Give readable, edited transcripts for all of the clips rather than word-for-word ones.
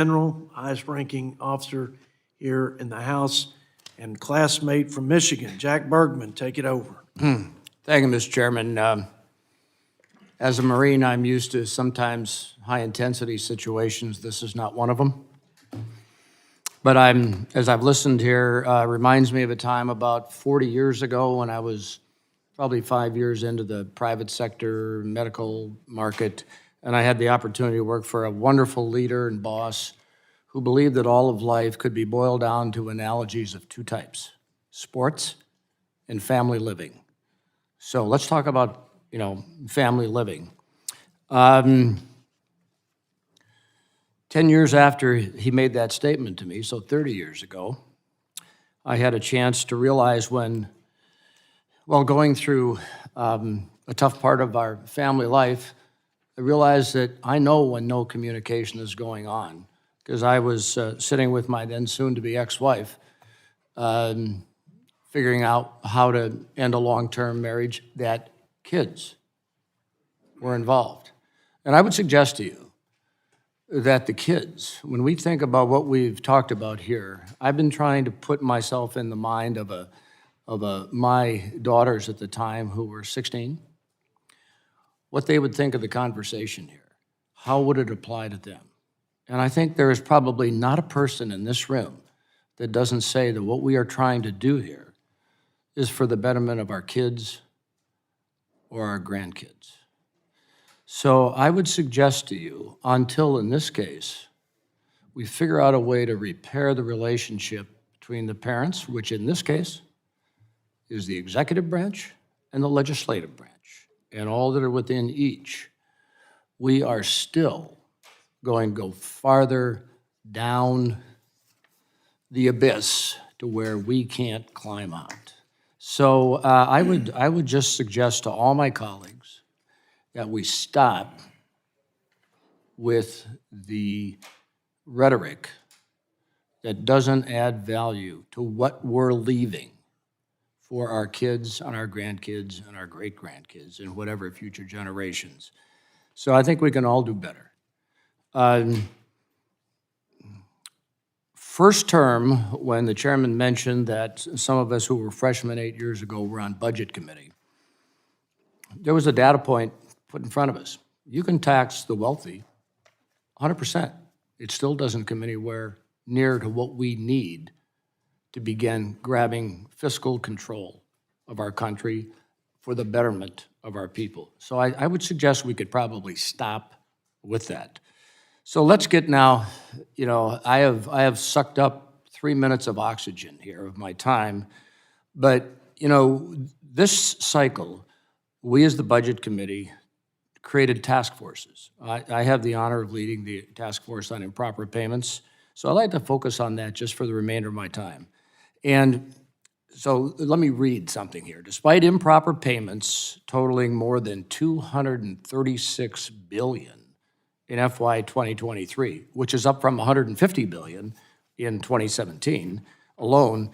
General, highest ranking officer here in the House, and classmate from Michigan, Jack Bergman. Take it over. Thank you, Mr. Chairman. As a Marine, I'm used to sometimes high-intensity situations. This is not one of them. But as I've listened here, reminds me of a time about 40 years ago when I was probably 5 years into the private sector medical market, and I had the opportunity to work for a wonderful leader and boss who believed that all of life could be boiled down to analogies of two types: sports and family living. So let's talk about, family living. 10 years after he made that statement to me, so 30 years ago, I had a chance to realize while going through a tough part of our family life, I realized that I know when no communication is going on, because I was sitting with my then soon-to-be ex-wife, figuring out how to end a long-term marriage, that kids were involved. And I would suggest to you that the kids, when we think about what we've talked about here, I've been trying to put myself in the mind of my daughters at the time who were 16, what they would think of the conversation here. How would it apply to them? And I think there is probably not a person in this room that doesn't say that what we are trying to do here is for the betterment of our kids or our grandkids. So I would suggest to you, until in this case, we figure out a way to repair the relationship between the parents, which in this case is the executive branch and the legislative branch, and all that are within each, we are still going to go farther down the abyss to where we can't climb out. So I would just suggest to all my colleagues that we stop with the rhetoric that doesn't add value to what we're leaving for our kids and our grandkids and our great-grandkids and whatever future generations. So I think we can all do better. First term, when the chairman mentioned that some of us who were freshmen 8 years ago were on budget committee, there was a data point put in front of us. You can tax the wealthy 100%. It still doesn't come anywhere near to what we need to begin grabbing fiscal control of our country for the betterment of our people. So I would suggest we could probably stop with that. So let's get now, I have sucked up 3 minutes of oxygen here of my time, but, this cycle, we as the Budget Committee created task forces. I have the honor of leading the task force on improper payments, so I'd like to focus on that just for the remainder of my time. And so let me read something here. Despite improper payments totaling more than $236 billion in FY 2023, which is up from $150 billion in 2017 alone,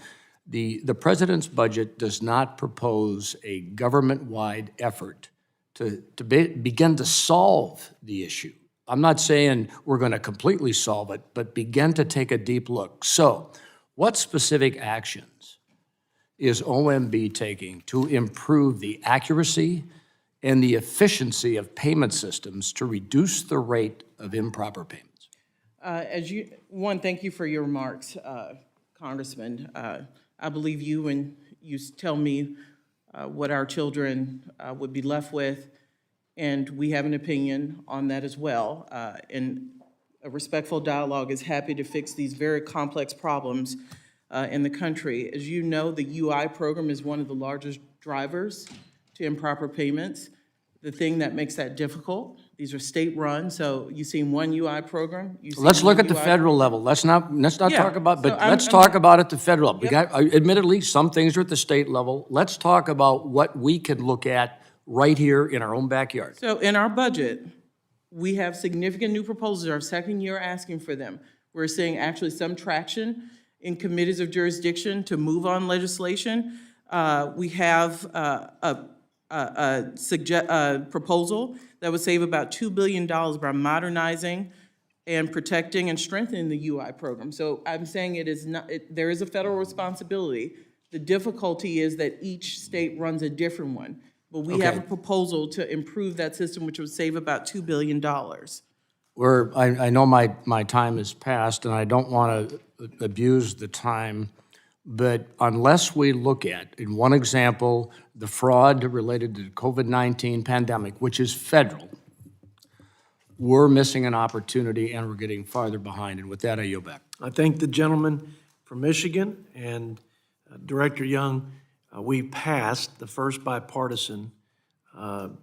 the president's budget does not propose a government-wide effort to begin to solve the issue. I'm not saying we're going to completely solve it, but begin to take a deep look. So, what specific actions is OMB taking to improve the accuracy and the efficiency of payment systems to reduce the rate of improper payments? Thank you for your remarks, Congressman. I believe you when you tell me what our children would be left with, and we have an opinion on that as well. And a respectful dialogue is happy to fix these very complex problems in the country. As you know, the UI program is one of the largest drivers to improper payments. The thing that makes that difficult, these are state-run, so you've seen one UI program. Let's look at the federal level. Let's not talk about, but let's talk about at the federal level. Yep. Admittedly, some things are at the state level. Let's talk about what we can look at right here in our own backyard. So in our budget, we have significant new proposals. Our second year asking for them. We're seeing actually some traction in committees of jurisdiction to move on legislation. We have a proposal that would save about $2 billion by modernizing and protecting and strengthening the UI program. So I'm saying it is not, there is a federal responsibility. The difficulty is that each state runs a different one. But we have a Okay. proposal to improve that system, which would save about $2 billion. I know my time is past, and I don't want to abuse the time, but unless we look at, in one example, the fraud related to the COVID-19 pandemic, which is federal, we're missing an opportunity and we're getting farther behind. And with that, I yield back. I thank the gentleman from Michigan and Director Young. We passed the first bipartisan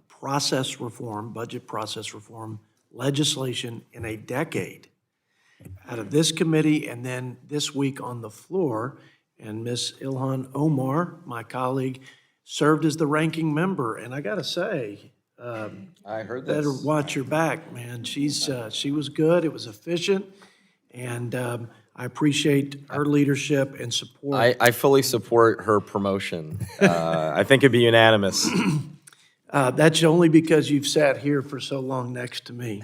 process reform, budget process reform legislation in a decade out of this committee and then this week on the floor. And Ms. Ilhan Omar, my colleague, served as the ranking member. And I got to say, I heard better this. watch your back, man. She was good. It was efficient. And I appreciate her leadership and support. I fully support her promotion. I think it'd be unanimous. That's only because you've sat here for so long next to me.